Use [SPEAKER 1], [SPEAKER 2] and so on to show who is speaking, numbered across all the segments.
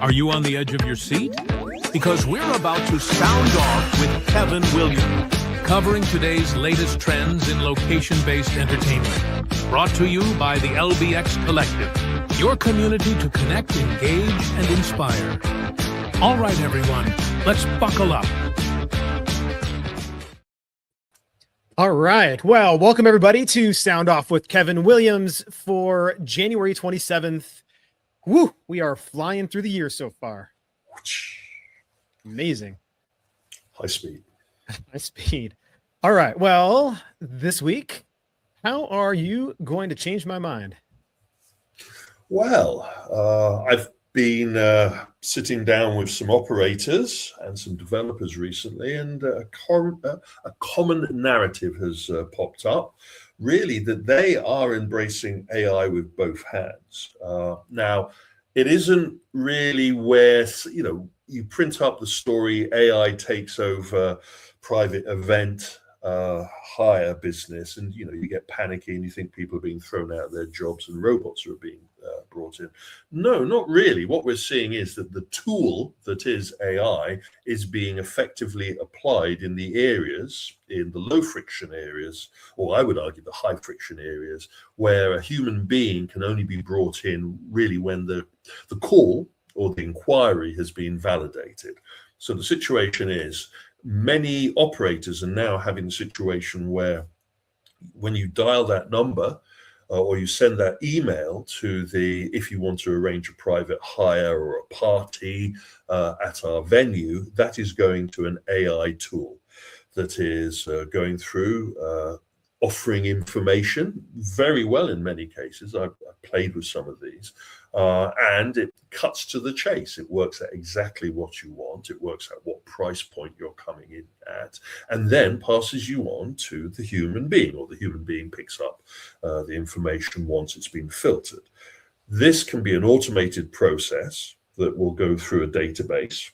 [SPEAKER 1] Are you on the edge of your seat? Because we're about to sound off with Kevin Williams, covering today's latest trends in location-based entertainment. Brought to you by the LBX Collective, your community to connect, engage, and inspire. All right, everyone, let's buckle up.
[SPEAKER 2] All right. Well, welcome everybody to Sound Off with Kevin Williams for January 27th. Woo! We are flying through the year so far. Amazing.
[SPEAKER 3] High speed.
[SPEAKER 2] High speed. All right. Well, this week, how are you going to change my mind?
[SPEAKER 3] Well, I've been sitting down with some operators and some developers recently, and a common narrative has popped up, really, that they are embracing AI with both hands. Now, it isn't really where, you print up the story, AI takes over private event hire business, and you get panicky and you think people are being thrown out of their jobs and robots are being brought in. No, not really. What we're seeing is that the tool that is AI is being effectively applied in the areas, in the low friction areas, or I would argue the high friction areas, where a human being can only be brought in really when the call or the inquiry has been validated. So the situation is, many operators are now having a situation where when you dial that number or you send that email to if you want to arrange a private hire or a party at our venue, that is going to an AI tool that is going through, offering information very well in many cases. I've played with some of these, and it cuts to the chase. It works at exactly what you want. It works at what price point you're coming in at, and then passes you on to the human being, or the human being picks up the information once it's been filtered. This can be an automated process that will go through a database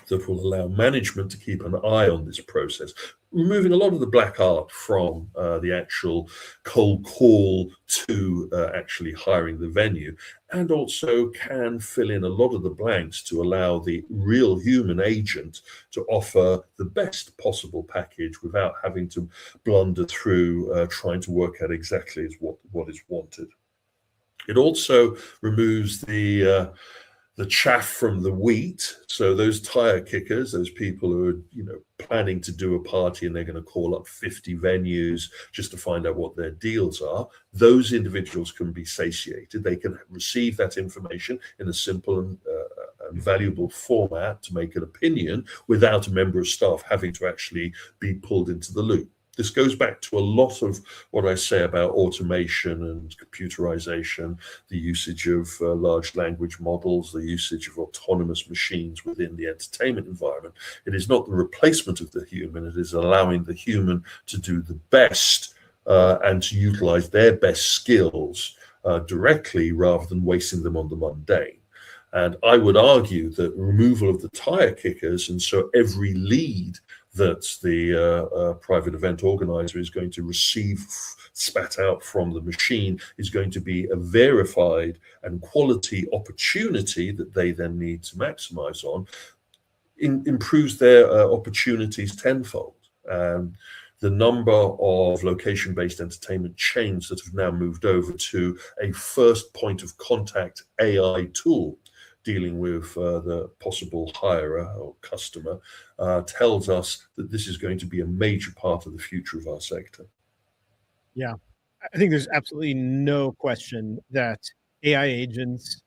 [SPEAKER 3] that will allow management to keep an eye on this process, removing a lot of the black art from the actual cold call to actually hiring the venue, and also can fill in a lot of the blanks to allow the real human agent to offer the best possible package without having to blunder through trying to work out exactly what is wanted. It also removes the chaff from the wheat. So those tire kickers, those people who are, planning to do a party and they're going to call up 50 venues just to find out what their deals are, those individuals can be satiated. They can receive that information in a simple and valuable format to make an opinion without a member of staff having to actually be pulled into the loop. This goes back to a lot of what I say about automation and computerization, the usage of large language models, the usage of autonomous machines within the entertainment environment. It is not the replacement of the human, it is allowing the human to do the best and to utilize their best skills directly rather than wasting them on the mundane. And I would argue that removal of the tire kickers, and so every lead that the private event organizer is going to receive spat out from the machine is going to be a verified and quality opportunity that they then need to maximize on, improves their opportunities tenfold. The number of location-based entertainment chains that have now moved over to a first point of contact AI tool dealing with the possible hirer or customer tells us that this is going to be a major part of the future of our sector.
[SPEAKER 2] Yeah, I think there's absolutely no question that AI agents,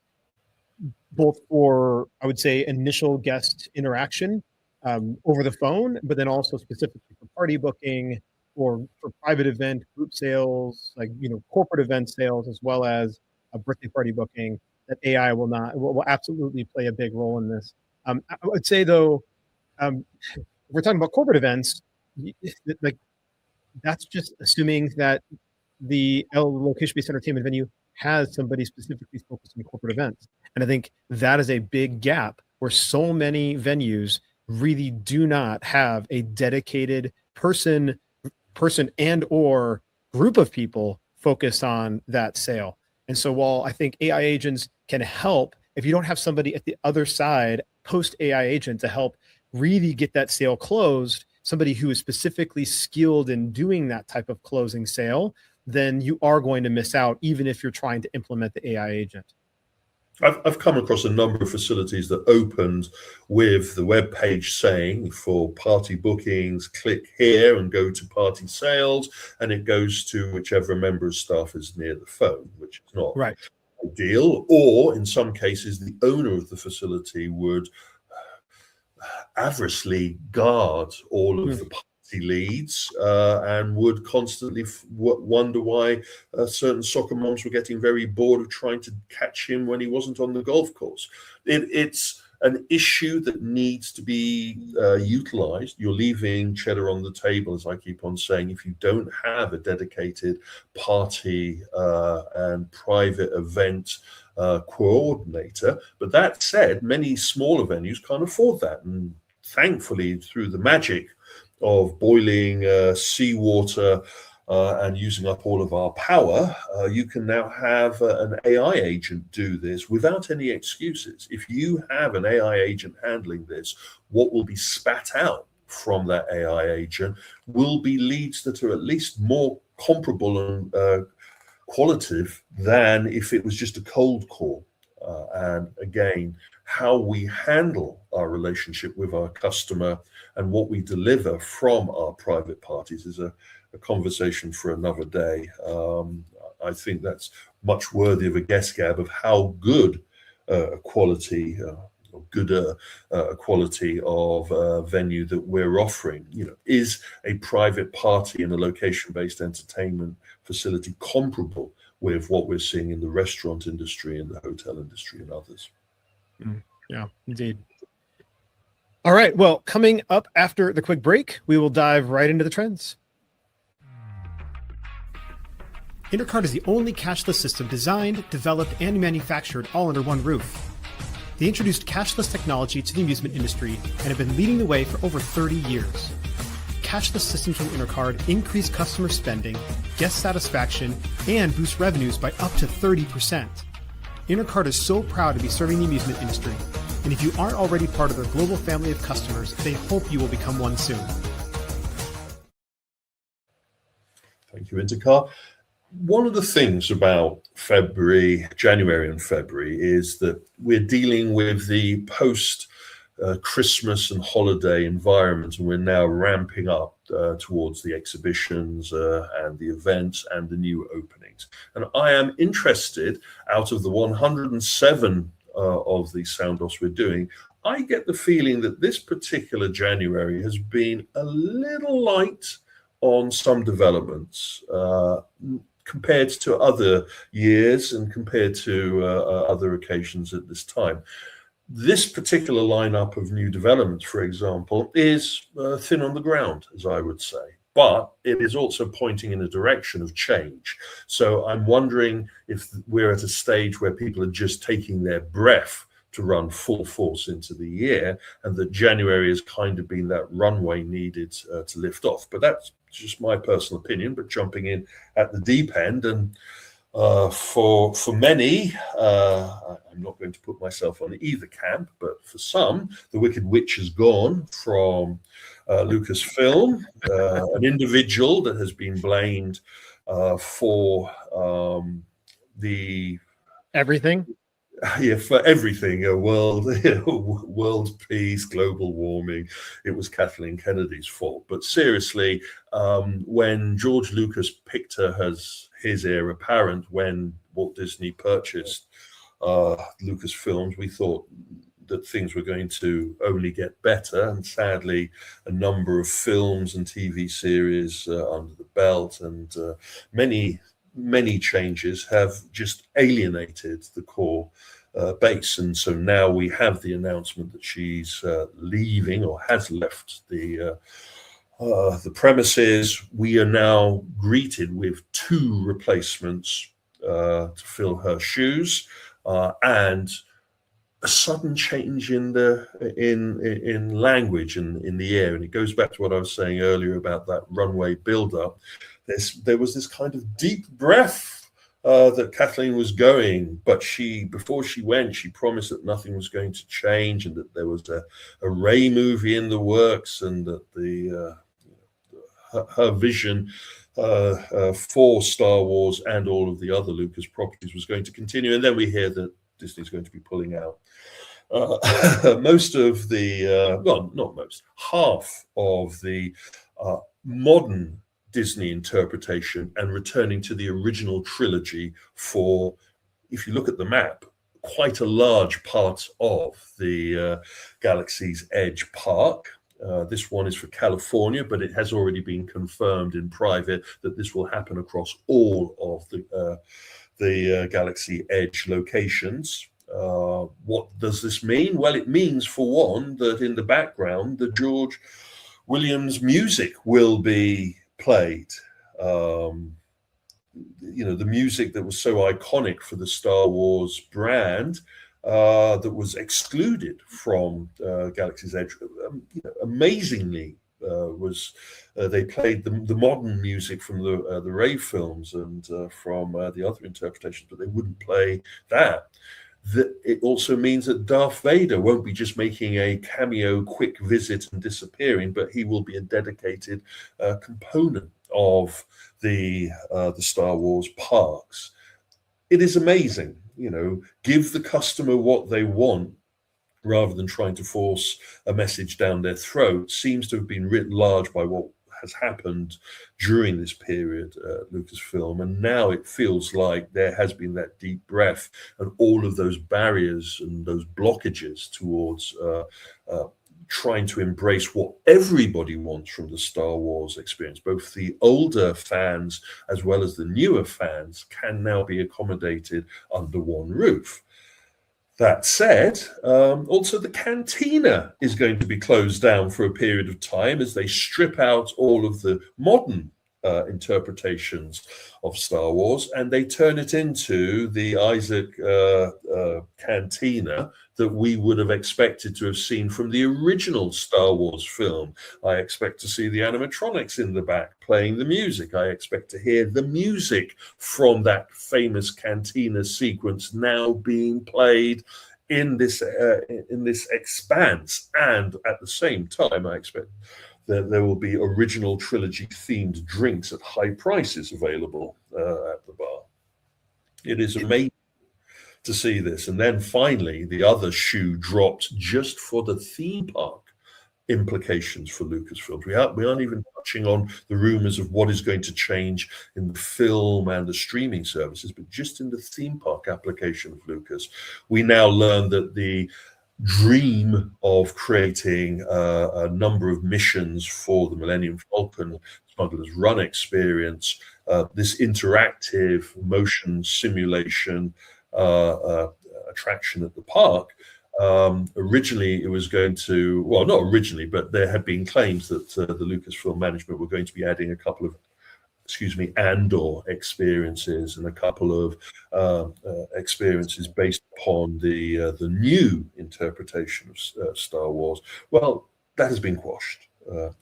[SPEAKER 2] both for, I would say, initial guest interaction over the phone, but then also specifically for party booking or for private event, group sales, corporate event sales, as well as a birthday party booking, that AI will absolutely play a big role in this. I would say, though, we're talking about corporate events, that's just assuming that the location-based entertainment venue has somebody specifically focused on corporate events. And I think that is a big gap where so many venues really do not have a dedicated person and or group of people focused on that sale. And so while I think AI agents can help if you don't have somebody at the other side post AI agent to help really get that sale closed, somebody who is specifically skilled in doing that type of closing sale, then you are going to miss out, even if you're trying to implement the AI agent.
[SPEAKER 3] I've come across a number of facilities that opened with the web page saying, for party bookings, click here and go to party sales, and it goes to whichever member of staff is near the phone, which is not
[SPEAKER 2] Right.
[SPEAKER 3] ideal. Or in some cases, the owner of the facility would avarice guard all of the party leads and would constantly wonder why certain soccer moms were getting very bored of trying to catch him when he wasn't on the golf course. It's an issue that needs to be utilized. You're leaving cheddar on the table, as I keep on saying, if you don't have a dedicated party and private event coordinator. But that said, many smaller venues can't afford that. And thankfully, through the magic of boiling seawater and using up all of our power, you can now have an AI agent do this without any excuses. If you have an AI agent handling this, what will be spat out from that AI agent will be leads that are at least more comparable and qualitative than if it was just a cold call. And again, how we handle our relationship with our customer and what we deliver from our private parties is a conversation for another day. I think that's much worthy of a guest gab of how good a quality quality of venue that we're offering. Is a private party in a location-based entertainment facility comparable with what we're seeing in the restaurant industry and the hotel industry and others?
[SPEAKER 2] Yeah, indeed. All right. Well, coming up after the quick break, we will dive right into the trends. Intercard is the only cashless system designed, developed, and manufactured all under one roof. They introduced cashless technology to the amusement industry and have been leading the way for over 30 years. Cashless systems from Intercard increase customer spending, guest satisfaction, and boost revenues by up to 30%. Intercard is so proud to be serving the amusement industry, and if you aren't already part of their global family of customers, they hope you will become one soon.
[SPEAKER 3] Thank you, Intercard. One of the things about January and February is that we're dealing with the post Christmas and holiday environment, and we're now ramping up towards the exhibitions and the events and the new openings. And I am interested, out of the 107 of these sound offs we're doing, I get the feeling that this particular January has been a little light on some developments compared to other years and compared to other occasions at this time. This particular lineup of new developments, for example, is thin on the ground, as I would say, but it is also pointing in a direction of change. So I'm wondering if we're at a stage where people are just taking their breath to run full force into the year, and that January has kind of been that runway needed to lift off. But that's just my personal opinion, but jumping in at the deep end. And for many, I'm not going to put myself on either camp, but for some, The Wicked Witch has gone from Lucasfilm, an individual that has been blamed for the
[SPEAKER 2] everything.
[SPEAKER 3] Yeah, for everything, world peace, global warming. It was Kathleen Kennedy's fault. But seriously, when George Lucas picked her as his heir apparent when Walt Disney purchased Lucasfilms, we thought that things were going to only get better. And sadly, a number of films and TV series under the belt and many changes have just alienated the core base. And so now we have the announcement that she's leaving or has left the premises. We are now greeted with 2 replacements to fill her shoes and a sudden change in language and in the air. And it goes back to what I was saying earlier about that runway build-up. There was this kind of deep breath that Kathleen was going, but before she went, she promised that nothing was going to change and that there was a Rey movie in the works, and that her vision for Star Wars and all of the other Lucas properties was going to continue. And then we hear that Disney's going to be pulling out. Most of the, well, not most, half of the modern Disney interpretation and returning to the original trilogy for, if you look at the map, quite a large part of the Galaxy's Edge Park. This one is for California, but it has already been confirmed in private that this will happen across all of the Galaxy Edge locations. What does this mean? Well, it means, for one, that in the background, the George Williams music will be played. The music that was so iconic for the Star Wars brand, that was excluded from Galaxy's Edge. Amazingly, they played the modern music from the Rey films and from the other interpretations, but they wouldn't play that. It also means that Darth Vader won't be just making a cameo, quick visit and disappearing, but he will be a dedicated component of the Star Wars parks. It is amazing, give the customer what they want rather than trying to force a message down their throat. Seems to have been writ large by what has happened during this period at Lucasfilm, and now it feels like there has been that deep breath, and all of those barriers and those blockages towards trying to embrace what everybody wants from the Star Wars experience, both the older fans as well as the newer fans, can now be accommodated under one roof. That said, also the cantina is going to be closed down for a period of time as they strip out all of the modern interpretations of Star Wars, and they turn it into the Isaac cantina that we would have expected to have seen from the original Star Wars film. I expect to see the animatronics in the back playing the music. I expect to hear the music from that famous cantina sequence now being played in this expanse. And at the same time, I expect that there will be original trilogy themed drinks at high prices available at the bar. It is amazing to see this. And then finally, the other shoe dropped just for the theme park implications for Lucasfilm. We aren't even touching on the rumors of what is going to change in the film and the streaming services, but just in the theme park application of Lucas, we now learn that the dream of creating a number of missions for the Millennium Falcon Smuggler's Run experience, this interactive motion simulation attraction at the park. Originally, it was going to, well, not originally, but there had been claims that the Lucasfilm management were going to be adding a couple of, Andor experiences and a couple of experiences based upon the new interpretation of Star Wars. Well, that has been quashed.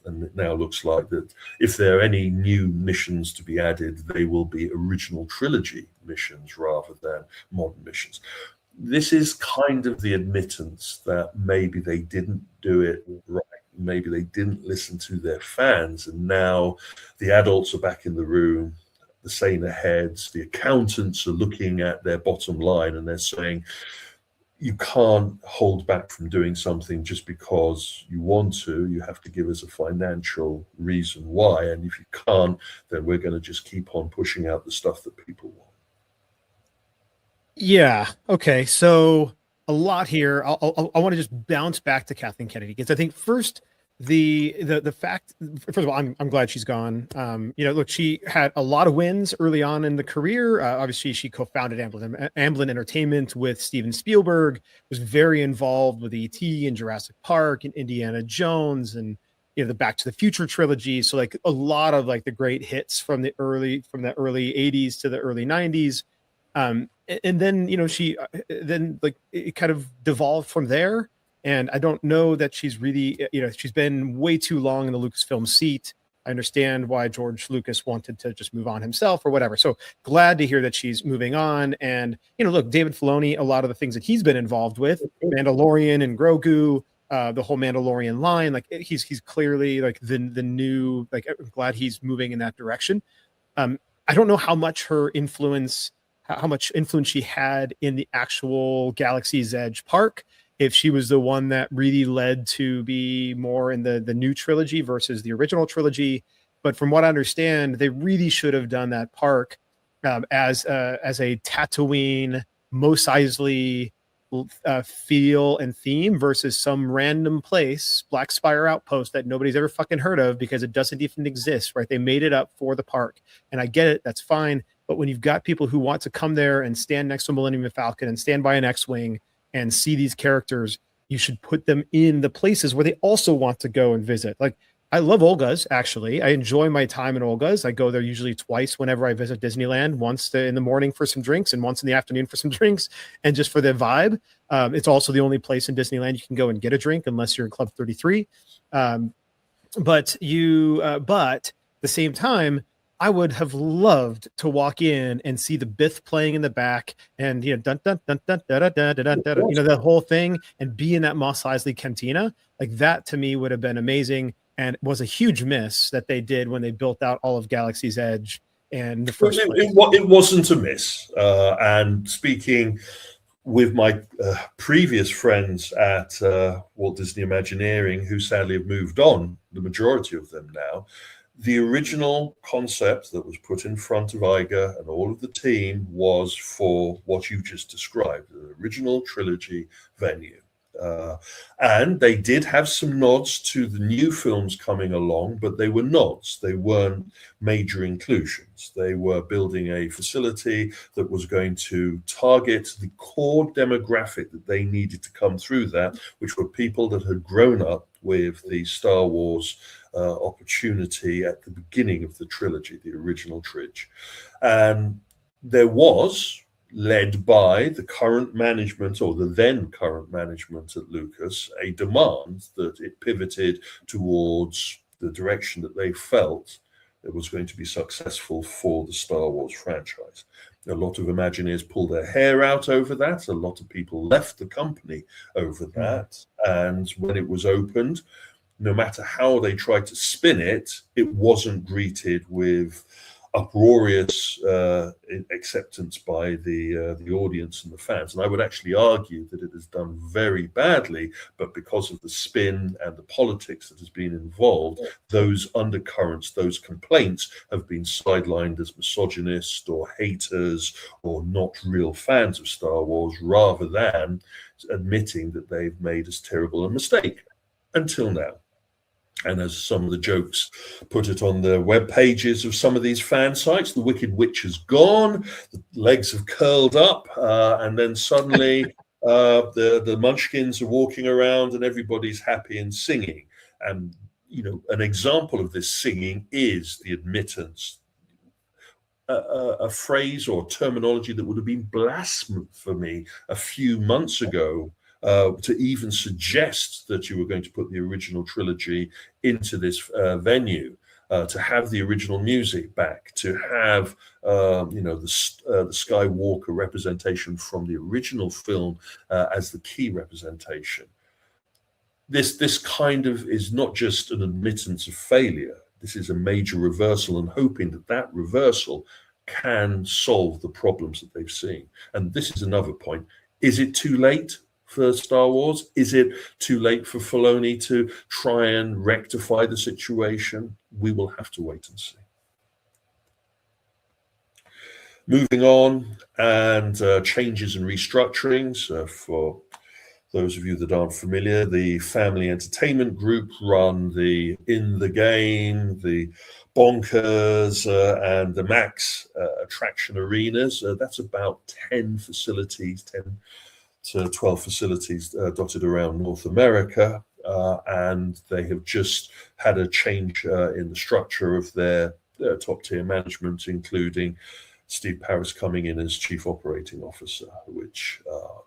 [SPEAKER 3] And it now looks like that if there are any new missions to be added, they will be original trilogy missions rather than modern missions. This is kind of the admittance that maybe they didn't do it right. Maybe they didn't listen to their fans, and now the adults are back in the room, the saner heads, the accountants are looking at their bottom line, and they're saying, you can't hold back from doing something just because you want to. You have to give us a financial reason why, and if you can't, then we're going to just keep on pushing out the stuff that people want.
[SPEAKER 2] Yeah. Okay. So a lot here. I want to just bounce back to Kathleen Kennedy, because I think first the fact, first of all, I'm glad she's gone. Look, she had a lot of wins early on in the career. Obviously, she co-founded Amblin Entertainment with Steven Spielberg, was very involved with E.T. and Jurassic Park and Indiana Jones and the Back to the Future trilogy. So like a lot of like the great hits from the early 80s to the early 90s. And then, she then like it kind of devolved from there. And I don't know that she's really, she's been way too long in the Lucasfilm seat. I understand why George Lucas wanted to just move on himself or whatever. So glad to hear that she's moving on. And, look, David Filoni, a lot of the things that he's been involved with, Mandalorian and Grogu, the whole Mandalorian line, like he's clearly like the new, like, I'm glad he's moving in that direction. I don't know how much influence she had in the actual Galaxy's Edge park, if she was the one that really led to be more in the new trilogy versus the original trilogy. But from what I understand, they really should have done that park as a Tatooine, Mos Eisley feel and theme versus some random place, Black Spire Outpost, that nobody's ever fucking heard of because it doesn't even exist, right? They made it up for the park. And I get it, that's fine. But when you've got people who want to come there and stand next to Millennium Falcon and stand by an X-Wing and see these characters, you should put them in the places where they also want to go and visit. Like, I love Olga's, actually. I enjoy my time in Olga's. I go there usually twice whenever I visit Disneyland, once in the morning for some drinks and once in the afternoon for some drinks and just for the vibe. It's also the only place in Disneyland you can go and get a drink unless you're in Club 33. But at the same time, I would have loved to walk in and see the Bith playing in the back and, dun, dun, dun, dun, da, da, da, da, da, da, the whole thing, and be in that Mos Eisley cantina. Like, that to me would have been amazing, and was a huge miss that they did when they built out all of Galaxy's Edge. And the first
[SPEAKER 3] it wasn't a miss. And speaking with my previous friends at Walt Disney Imagineering, who sadly have moved on, the majority of them now, the original concept that was put in front of Iger and all of the team was for what you just described, the original trilogy venue. And they did have some nods to the new films coming along, but they were nods. They weren't major inclusions. They were building a facility that was going to target the core demographic that they needed to come through that, which were people that had grown up with the Star Wars opportunity at the beginning of the trilogy, the original trilogy. And there was, led by the current management, or the then current management at Lucas, a demand that it pivoted towards the direction that they felt it was going to be successful for the Star Wars franchise. A lot of Imagineers pulled their hair out over that. A lot of people left the company over that. And when it was opened, no matter how they tried to spin it, it wasn't greeted with uproarious acceptance by the audience and the fans. And I would actually argue that it has done very badly, but because of the spin and the politics that has been involved, those undercurrents, those complaints have been sidelined as misogynist or haters or not real fans of Star Wars, rather than admitting that they've made as terrible a mistake until now. And as some of the jokes put it on the web pages of some of these fan sites, the Wicked Witch has gone, the legs have curled up, and then suddenly the Munchkins are walking around and everybody's happy and singing. And, an example of this singing is the admittance, a phrase or terminology that would have been blasphemy a few months ago. To even suggest that you were going to put the original trilogy into this venue, to have the original music back, to have the Skywalker representation from the original film as the key representation. This kind of is not just an admittance of failure. This is a major reversal, and hoping that reversal can solve the problems that they've seen. And this is another point. Is it too late for Star Wars? Is it too late for Filoni to try and rectify the situation? We will have to wait and see. Moving on, and changes and restructurings. For those of you that aren't familiar, the Family Entertainment Group run the In the Game, the Bonkers, and the Max attraction arenas. That's about 10 facilities, 10 to 12 facilities dotted around North America, and they have just had a change in the structure of their top-tier management, including Steve Paris coming in as Chief Operating Officer, which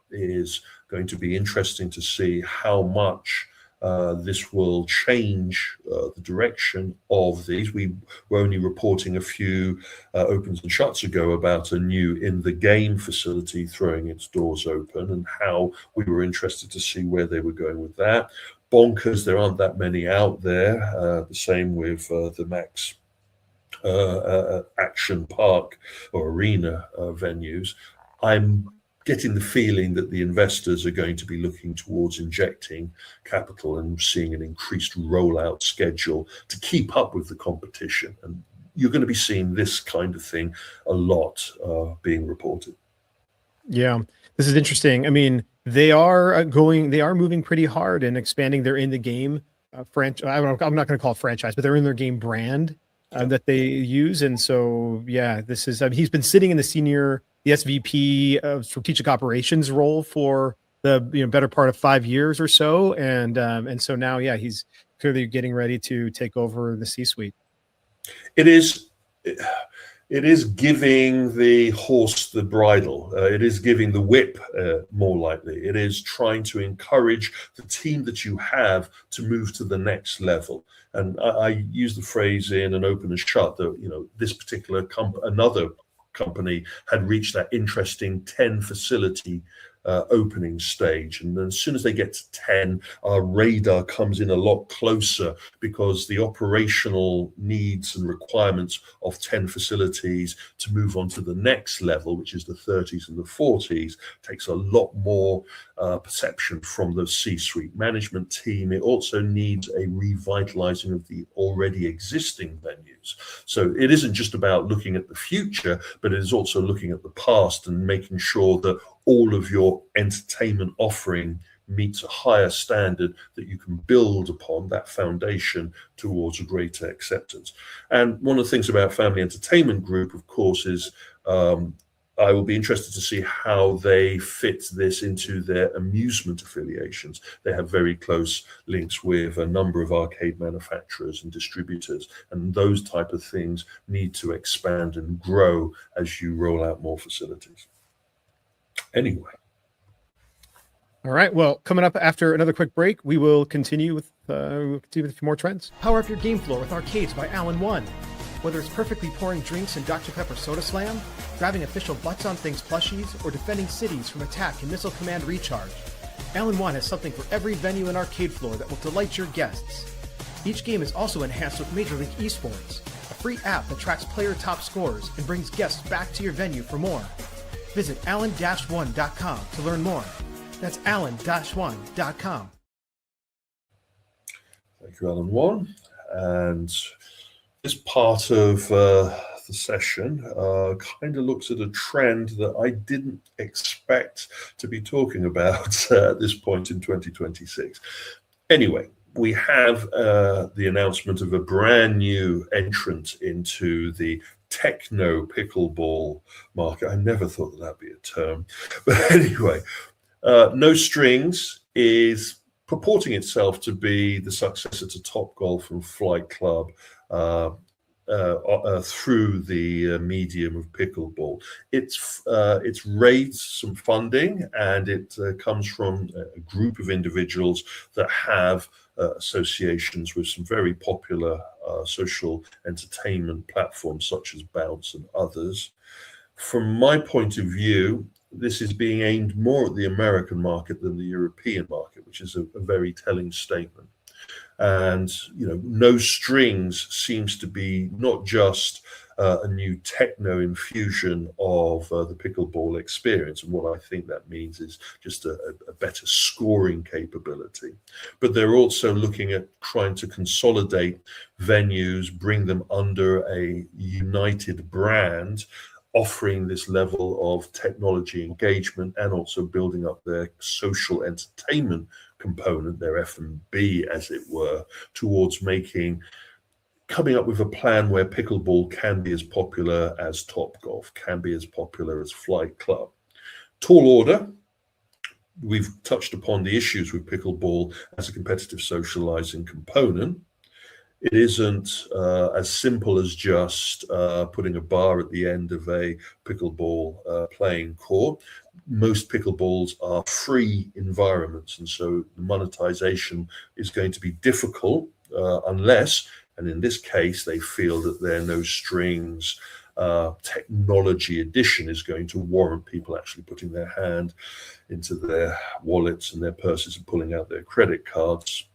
[SPEAKER 3] is going to be interesting to see how much this will change the direction of these. We were only reporting a few opens and shuts ago about a new in the game facility throwing its doors open, and how we were interested to see where they were going with that. Bonkers, there aren't that many out there. The same with the Max Action Park or Arena venues. I'm getting the feeling that the investors are going to be looking towards injecting capital and seeing an increased rollout schedule to keep up with the competition. And you're going to be seeing this kind of thing a lot being reported.
[SPEAKER 2] Yeah, this is interesting. I mean, they are moving pretty hard and expanding their in the game franchise. I'm not going to call it franchise, but they're in their game brand that they use. And so, yeah, this is, he's been sitting in the SVP of strategic operations role for the better part of 5 years or so. And so now, yeah, he's clearly getting ready to take over the C-suite.
[SPEAKER 3] It is giving the horse the bridle. It is giving the whip more likely. It is trying to encourage the team that you have to move to the next level. And I use the phrase in an open and shut that, this particular another company had reached that interesting 10 facility opening stage, and then as soon as they get to 10, our radar comes in a lot closer, because the operational needs and requirements of 10 facilities to move on to the next level, which is the 30s and the 40s, takes a lot more perception from the C-suite management team. It also needs a revitalizing of the already existing venues. So it isn't just about looking at the future, but it is also looking at the past and making sure that all of your entertainment offering meets a higher standard that you can build upon that foundation towards a greater acceptance. And one of the things about Family Entertainment Group, of course, is I will be interested to see how they fit this into their amusement affiliations. They have very close links with a number of arcade manufacturers and distributors, and those type of things need to expand and grow as you roll out more facilities. Anyway.
[SPEAKER 2] All right. Well, coming up after another quick break, we will continue with a few more trends. Power up your game floor with Arcades by Allen One. Whether it's perfectly pouring drinks in Dr. Pepper Soda Slam, grabbing official Butts on Things plushies, or defending cities from attack and missile command recharge, Allen One has something for every venue and arcade floor that will delight your guests. Each game is also enhanced with Major League Esports, a free app that tracks player top scores and brings guests back to your venue for more. Visit allen-one.com to learn more. That's allen-one.com.
[SPEAKER 3] Thank you, Allen One. And this part of the session kind of looks at a trend that I didn't expect to be talking about at this point in 2026. Anyway, we have the announcement of a brand new entrant into the techno pickleball market. I never thought that that'd be a term. But anyway, No Strings is purporting itself to be the successor to Topgolf and Flight Club through the medium of pickleball. It's raised some funding, and it comes from a group of individuals that have associations with some very popular social entertainment platforms such as Bounce and others. From my point of view, this is being aimed more at the American market than the European market, which is a very telling statement. And No Strings seems to be not just a new techno infusion of the pickleball experience, and what I think that means is just a better scoring capability. But they're also looking at trying to consolidate venues, bring them under a united brand, offering this level of technology engagement, and also building up their social entertainment component, their F&B, as it were, towards coming up with a plan where pickleball can be as popular as Topgolf, can be as popular as Flight Club. Tall order. We've touched upon the issues with pickleball as a competitive socializing component. It isn't as simple as just putting a bar at the end of a pickleball playing court. Most pickleballs are free environments, and so the monetization is going to be difficult unless, and in this case, they feel that their no strings technology edition is going to warrant people actually putting their hand into their wallets and their purses and pulling out their credit cards.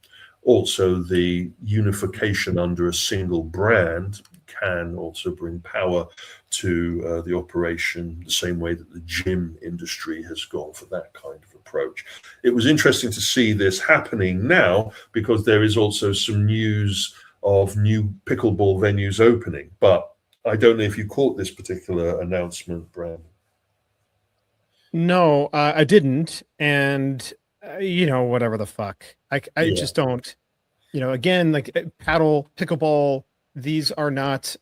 [SPEAKER 3] Also, the unification under a single brand can also bring power to the operation, the same way that the gym industry has gone for that kind of approach. It was interesting to see this happening now because there is also some news of new pickleball venues opening. But I don't know if you caught this particular announcement, Brandon.
[SPEAKER 2] No, I didn't. And whatever the fuck. I just don't, again, like paddle, pickleball, these are not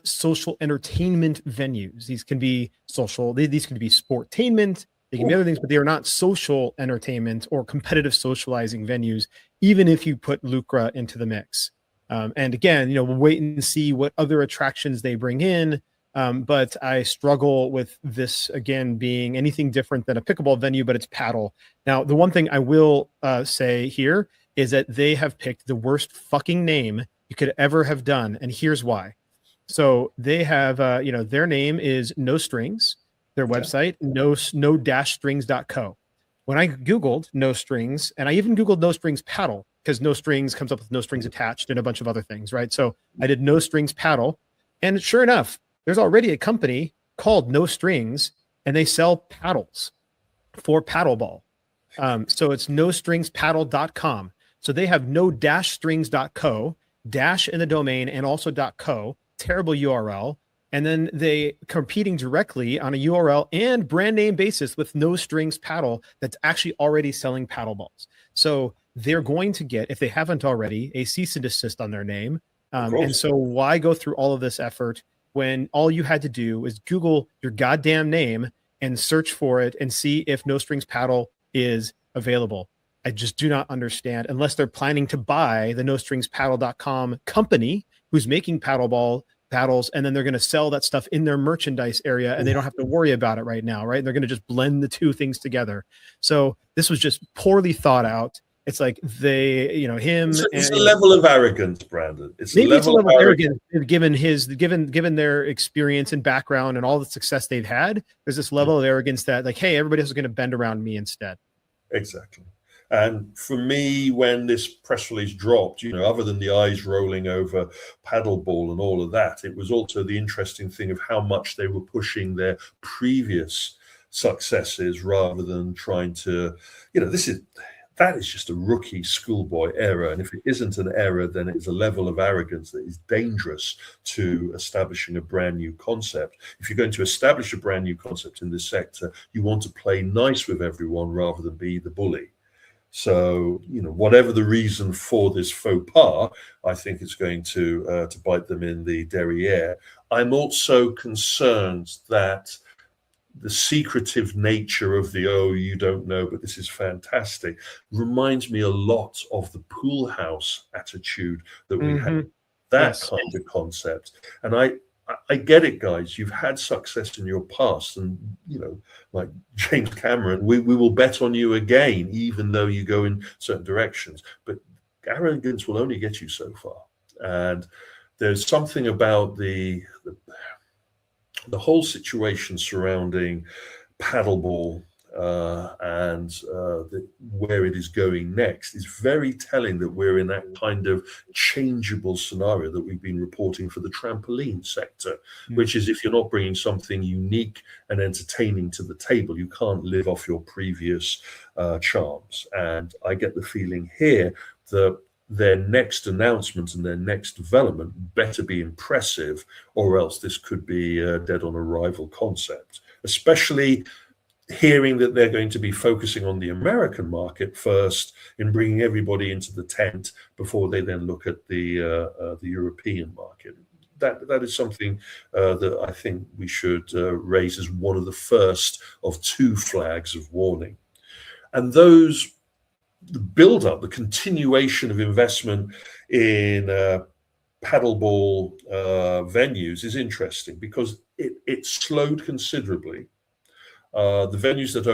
[SPEAKER 2] social entertainment venues. These can be social, these can be sportainment, they can be other things, but they are not social entertainment or competitive socializing venues, even if you put Lucra into the mix. And again, we'll wait and see what other attractions they bring in. But I struggle with this, again, being anything different than a pickleball venue, but it's paddle. Now, the one thing I will say here is that they have picked the worst fucking name you could ever have done. And here's why. So they have, their name is No Strings, their website, no-strings.co. When I Googled No Strings, and I even Googled No Strings Paddle, because No Strings comes up with No Strings Attached and a bunch of other things, right? So I did No Strings Paddle, and sure enough, there's already a company called No Strings, and they sell paddles for paddleball. So it's nostringspaddle.com. So they have no-strings.co, dash in the domain, and also .co, terrible URL. And then they competing directly on a URL and brand name basis with No Strings Paddle that's actually already selling paddle balls. So they're going to get, if they haven't already, a cease and desist on their name. And so why go through all of this effort when all you had to do is Google your goddamn name and search for it and see if No Strings Paddle is available? I just do not understand, unless they're planning to buy the nostringspaddle.com company who's making paddles, and then they're going to sell that stuff in their merchandise area, and they don't have to worry about it right now, right? They're going to just blend the two things together. So this was just poorly thought out. It's like they, him.
[SPEAKER 3] It's a level of arrogance, Brandon.
[SPEAKER 2] It's a level of arrogance given their experience and background and all the success they've had. There's this level of arrogance that, like, hey, everybody else is going to bend around me instead.
[SPEAKER 3] Exactly. And for me, when this press release dropped, other than the eyes rolling over paddleball and all of that, it was also the interesting thing of how much they were pushing their previous successes rather than trying to, that is just a rookie schoolboy error. And if it isn't an error, then it is a level of arrogance that is dangerous to establishing a brand new concept. If you're going to establish a brand new concept in this sector, you want to play nice with everyone rather than be the bully. So, whatever the reason for this faux pas, I think it's going to bite them in the derriere. I'm also concerned that the secretive nature of the, you don't know, but this is fantastic, reminds me a lot of the pool house attitude that we had, that kind of concept. And I get it, guys. You've had success in your past, and like James Cameron, we will bet on you again, even though you go in certain directions. But arrogance will only get you so far. And there's something about the whole situation surrounding paddleball and where it is going next is very telling that we're in that kind of changeable scenario that we've been reporting for the trampoline sector, which is if you're not bringing something unique and entertaining to the table, you can't live off your previous charms. And I get the feeling here that their next announcement and their next development better be impressive, or else this could be dead on arrival concept, especially hearing that they're going to be focusing on the American market first in bringing everybody into the tent before they then look at the European market. That is something that I think we should raise as one of the first of two flags of warning. And those the build-up, the continuation of investment in paddleball venues is interesting because it slowed considerably. The venues that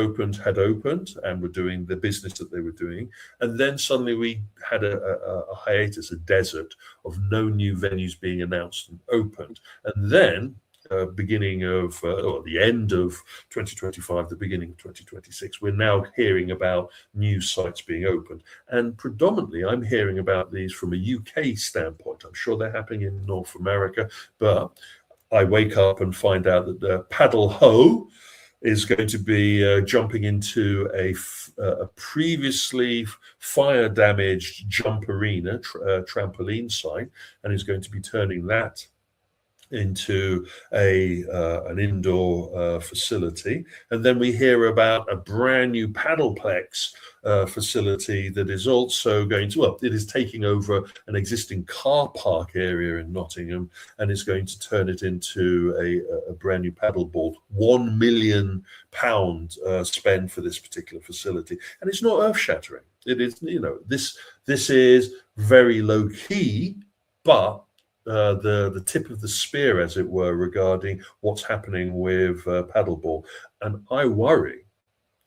[SPEAKER 3] had opened and were doing the business that they were doing, and then suddenly we had a hiatus, a desert of no new venues being announced and opened. And then beginning of or the end of 2025, the beginning of 2026, we're now hearing about new sites being opened, and predominantly I'm hearing about these from a UK standpoint. I'm sure they're happening in North America, but I wake up and find out that the Padel Ho is going to be jumping into a previously fire damaged jump arena, trampoline site, and is going to be turning that into an indoor facility. And then we hear about a brand new paddleplex facility that is also going to, well, it is taking over an existing car park area in Nottingham and is going to turn it into a brand new paddleboard. £1 million spend for this particular facility, and it's not earth-shattering. It is, this is very low key, but the tip of the spear, as it were, regarding what's happening with paddleball. And I worry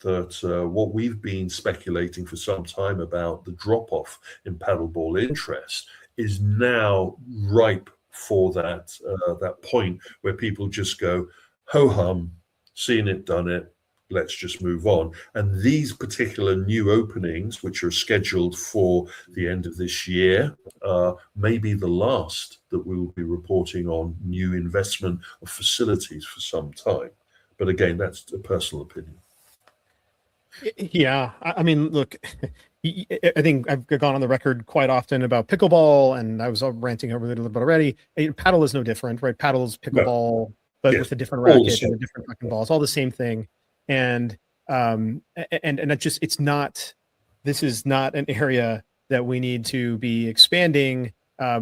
[SPEAKER 3] that what we've been speculating for some time about the drop-off in paddleball interest is now ripe for that point where people just go, ho-hum, seen it, done it, let's just move on. And these particular new openings, which are scheduled for the end of this year, may be the last that we will be reporting on new investment of facilities for some time. But again, that's a personal opinion.
[SPEAKER 2] Yeah, I mean, look, I think I've gone on the record quite often about pickleball, and I was ranting over it a little bit already. Paddle is no different, right? Paddle is pickleball, but with a different racket and a different fucking ball. It's all the same thing. And it just, this is not an area that we need to be expanding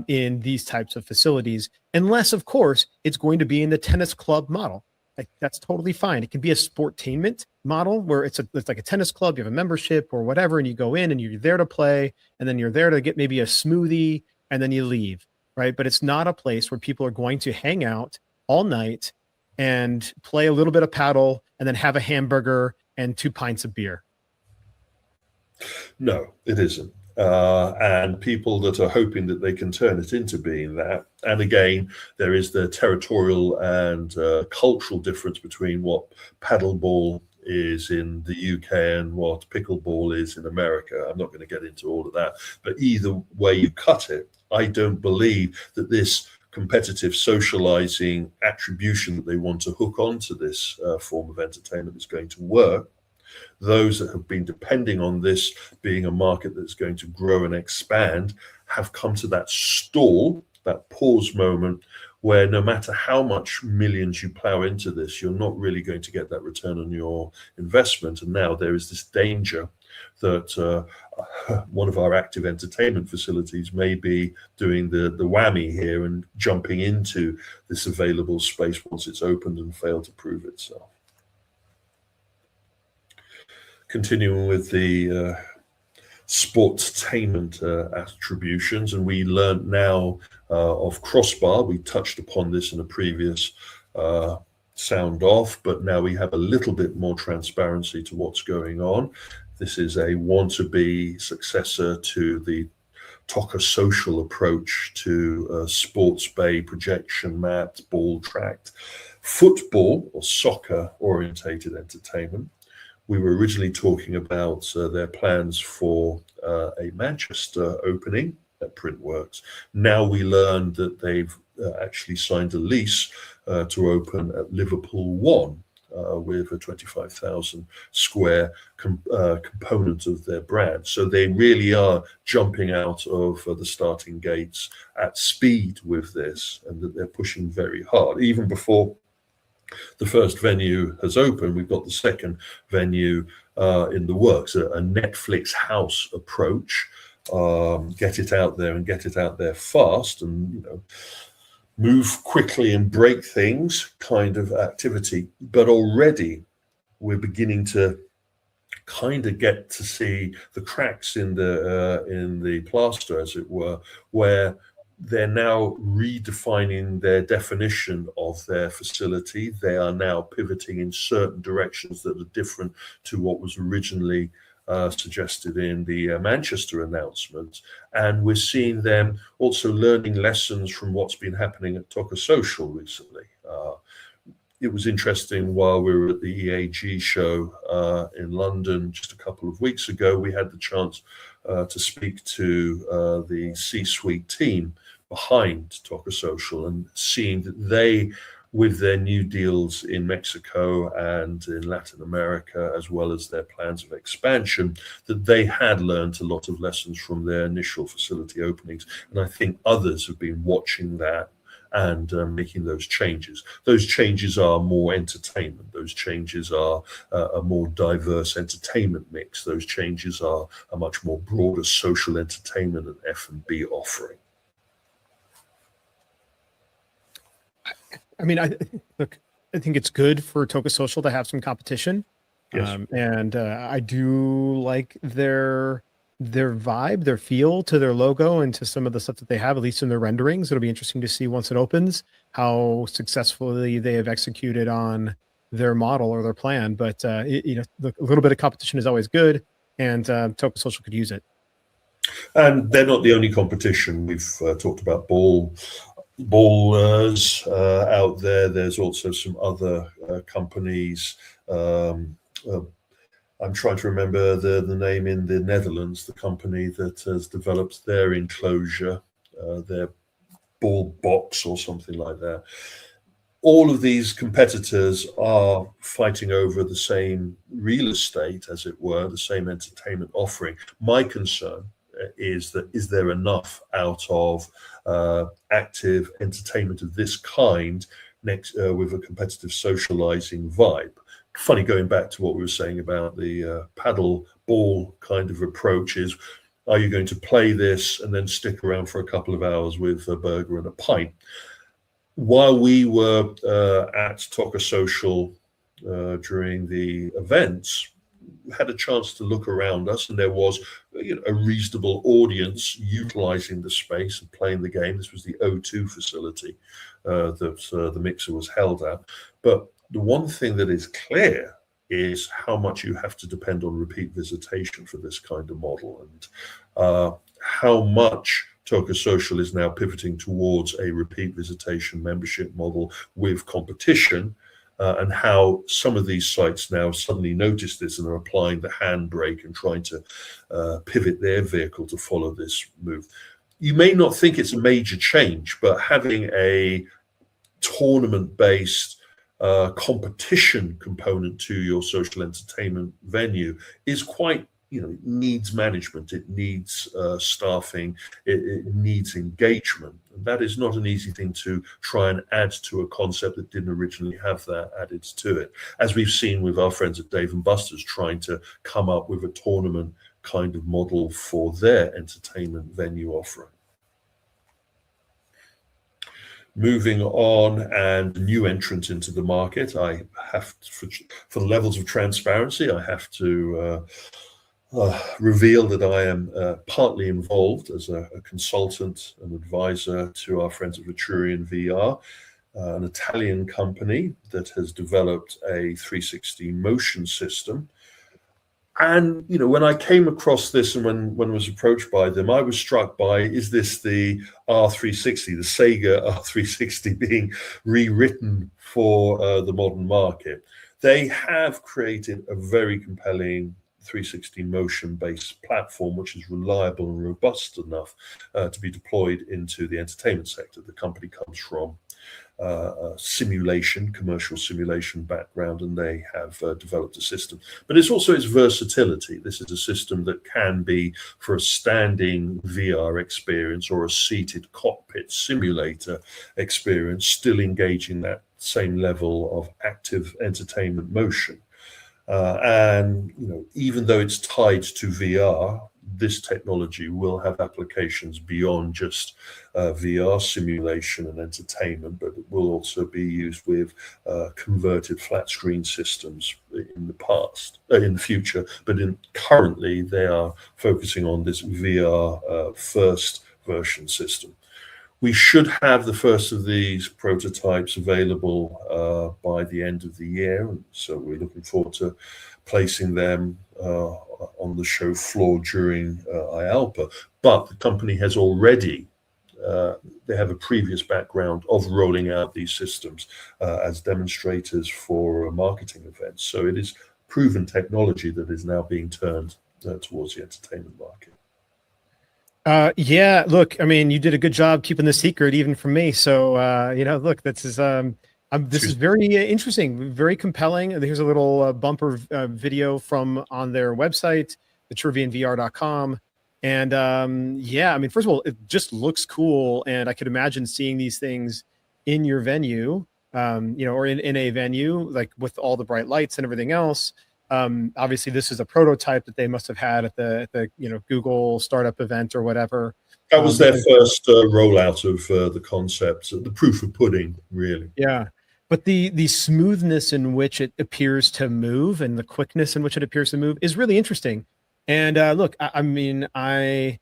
[SPEAKER 2] in these types of facilities, unless, of course, it's going to be in the tennis club model. Like, that's totally fine. It can be a sportainment model where it's like a tennis club, you have a membership or whatever, and you go in and you're there to play, and then you're there to get maybe a smoothie, and then you leave, right? But it's not a place where people are going to hang out all night and play a little bit of paddle and then have a hamburger and 2 pints of beer.
[SPEAKER 3] No, it isn't. And people that are hoping that they can turn it into being that. And again, there is the territorial and cultural difference between what paddleball is in the UK and what pickleball is in America. I'm not going to get into all of that, but either way you cut it, I don't believe that this competitive socializing attribution that they want to hook onto this form of entertainment is going to work. Those that have been depending on this being a market that's going to grow and expand have come to that stall, that pause moment, where no matter how much millions you plow into this, you're not really going to get that return on your investment. And now there is this danger that one of our active entertainment facilities may be doing the whammy here and jumping into this available space once it's opened and failed to prove itself. Continuing with the sportainment attributions, and we learned now of Crossbar. We touched upon this in a previous sound off, but now we have a little bit more transparency to what's going on. This is a want-to-be successor to the Tocker social approach to sports bay, projection mat, ball tracked, football or soccer orientated entertainment. We were originally talking about their plans for a Manchester opening at Printworks. Now we learned that they've actually signed a lease to open at Liverpool 1 with a 25,000 square component of their brand. So they really are jumping out of the starting gates at speed with this, and that they're pushing very hard. Even before the first venue has opened, we've got the second venue in the works, a Netflix house approach. Get it out there and get it out there fast, and move quickly and break things kind of activity. But already we're beginning to kind of get to see the cracks in the plaster, as it were, where they're now redefining their definition of their facility. They are now pivoting in certain directions that are different to what was originally suggested in the Manchester announcement. And we're seeing them also learning lessons from what's been happening at Toca Social recently. It was interesting, while we were at the EAG show in London just a couple of weeks ago, we had the chance to speak to the C-suite team behind Toca Social, and seeing that they, with their new deals in Mexico and in Latin America, as well as their plans of expansion, that they had learned a lot of lessons from their initial facility openings. And I think others have been watching that and making those changes. Those changes are more entertainment. Those changes are a more diverse entertainment mix. Those changes are a much more broader social entertainment and F&B offering.
[SPEAKER 2] I mean, I think it's good for Toca Social to have some competition.
[SPEAKER 3] Yes.
[SPEAKER 2] And I do like their vibe, their feel to their logo and to some of the stuff that they have, at least in their renderings. It'll be interesting to see once it opens how successfully they have executed on their model or their plan. But a little bit of competition is always good, and Toca Social could use it.
[SPEAKER 3] And they're not the only competition. We've talked about ballers out there. There's also some other companies. I'm trying to remember the name in the Netherlands, the company that has developed their enclosure, their ball box or something like that. All of these competitors are fighting over the same real estate, as it were, the same entertainment offering. My concern is there enough out of active entertainment of this kind next with a competitive socializing vibe? Funny, going back to what we were saying about the paddle ball kind of approach, is, are you going to play this and then stick around for a couple of hours with a burger and a pint? While we were at Toca Social during the events, had a chance to look around us, and there was a reasonable audience utilizing the space and playing the game. This was the O2 facility that the mixer was held at. But the one thing that is clear is how much you have to depend on repeat visitation for this kind of model, and how much Toca Social is now pivoting towards a repeat visitation membership model with competition, and how some of these sites now suddenly notice this and are applying the handbrake and trying to pivot their vehicle to follow this move. You may not think it's a major change, but having a tournament-based competition component to your social entertainment venue is quite, it needs management, it needs staffing, it needs engagement. And that is not an easy thing to try and add to a concept that didn't originally have that added to it. As we've seen with our friends at Dave & Buster's trying to come up with a tournament kind of model for their entertainment venue offering. Moving on, and new entrant into the market, I have to, for the levels of transparency, I have to reveal that I am partly involved as a consultant and advisor to our friends at Viturian VR, an Italian company that has developed a 360 motion system. And, when I came across this and when I was approached by them, I was struck by, is this the R360, the Sega R360 being rewritten for the modern market? They have created a very compelling 360 motion-based platform, which is reliable and robust enough to be deployed into the entertainment sector. The company comes from a commercial simulation background, and they have developed a system. But it's also its versatility. This is a system that can be for a standing VR experience or a seated cockpit simulator experience, still engaging that same level of active entertainment motion. And even though it's tied to VR, this technology will have applications beyond just VR simulation and entertainment, but it will also be used with converted flat screen systems in the future. But currently, they are focusing on this VR first version system. We should have the first of these prototypes available by the end of the year. So we're looking forward to placing them on the show floor during IALPA. But the company has already, they have a previous background of rolling out these systems as demonstrators for marketing events. So it is proven technology that is now being turned towards the entertainment market.
[SPEAKER 2] Yeah, look, I mean, you did a good job keeping the secret even from me. So, look, this is very interesting, very compelling. Here's a little bumper video from on their website, vitruvianvr.com. And yeah, I mean, first of all, it just looks cool. And I could imagine seeing these things in your venue, or in a venue, like with all the bright lights and everything else. Obviously this is a prototype that they must have had at the Google startup event or whatever.
[SPEAKER 3] That was their first rollout of the concept, the proof of pudding, really.
[SPEAKER 2] Yeah, but the smoothness in which it appears to move and the quickness in which it appears to move is really interesting. And look, I mean, I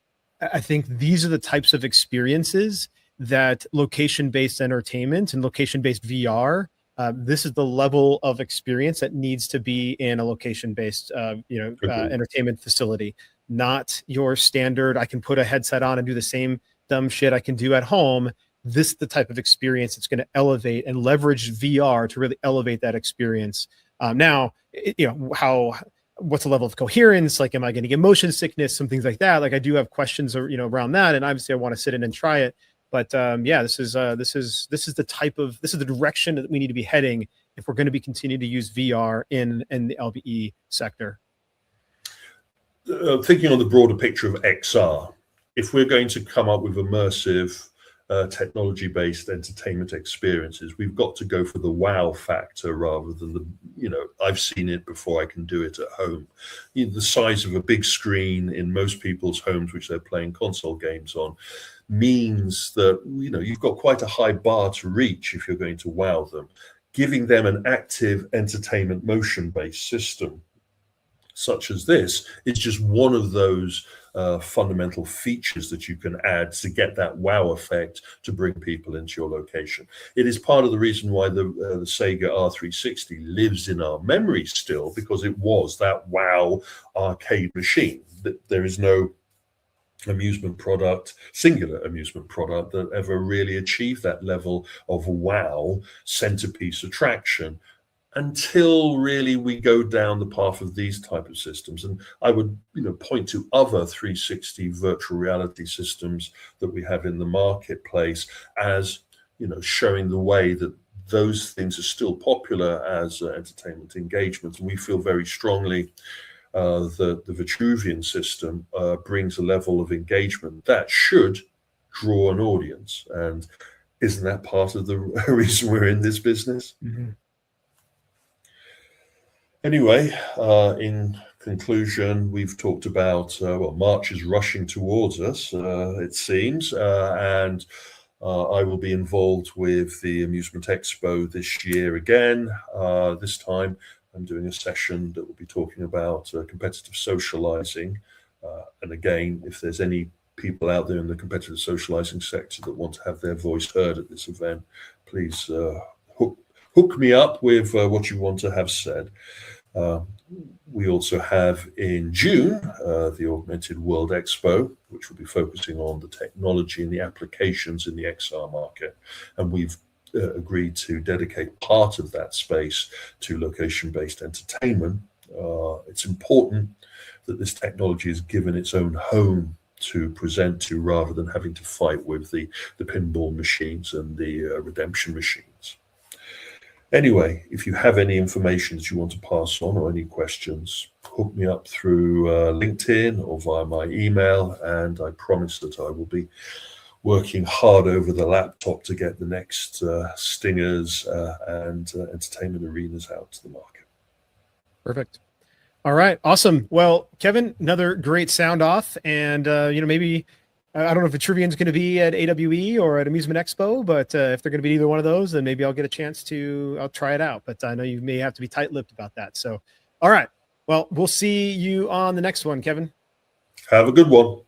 [SPEAKER 2] think these are the types of experiences that location-based entertainment and location-based VR. This is the level of experience that needs to be in a location-based, entertainment facility, not your standard. I can put a headset on and do the same dumb shit I can do at home. This is the type of experience that's going to elevate and leverage VR to really elevate that experience. Now, what's the level of coherence? Like, am I getting motion sickness? Some things like that. Like, I do have questions, around that, and obviously I want to sit in and try it. But yeah, this is the direction that we need to be heading if we're going to be continuing to use VR in the LBE sector.
[SPEAKER 3] Thinking on the broader picture of XR, if we're going to come up with immersive technology-based entertainment experiences, we've got to go for the wow factor rather than I've seen it before, I can do it at home. The size of a big screen in most people's homes, which they're playing console games on, means that you've got quite a high bar to reach if you're going to wow them. Giving them an active entertainment motion-based system such as this is just one of those fundamental features that you can add to get that wow effect to bring people into your location. It is part of the reason why the Sega R360 lives in our memory still, because it was that wow arcade machine. There is no singular amusement product that ever really achieved that level of wow centerpiece attraction until really we go down the path of these type of systems. And I would point to other 360 virtual reality systems that we have in the marketplace as showing the way that those things are still popular as entertainment engagement. And we feel very strongly the Vitruvian system brings a level of engagement that should draw an audience. And isn't that part of the reason we're in this business?
[SPEAKER 2] Mm-hmm.
[SPEAKER 3] Anyway, in conclusion, we've talked about, March is rushing towards us, it seems, and I will be involved with the Amusement Expo this year again. This time I'm doing a session that will be talking about competitive socializing. And again, if there's any people out there in the competitive socializing sector that want to have their voice heard at this event, please hook me up with what you want to have said. We also have in June the Augmented World Expo, which will be focusing on the technology and the applications in the XR market. And we've agreed to dedicate part of that space to location-based entertainment. It's important that this technology is given its own home to present to, rather than having to fight with the pinball machines and the redemption machines. Anyway, if you have any information that you want to pass on or any questions, hook me up through LinkedIn or via my email, and I promise that I will be working hard over the laptop to get the next stingers and entertainment arenas out to the market.
[SPEAKER 2] Perfect. All right. Awesome. Well, Kevin, another great sound off. And, maybe, I don't know if the Trivian is going to be at AWE or at Amusement Expo, but if they're going to be either one of those, then maybe I'll get a chance I'll try it out. But I know you may have to be tight-lipped about that. So, all right. Well, we'll see you on the next one, Kevin.
[SPEAKER 3] Have a good one.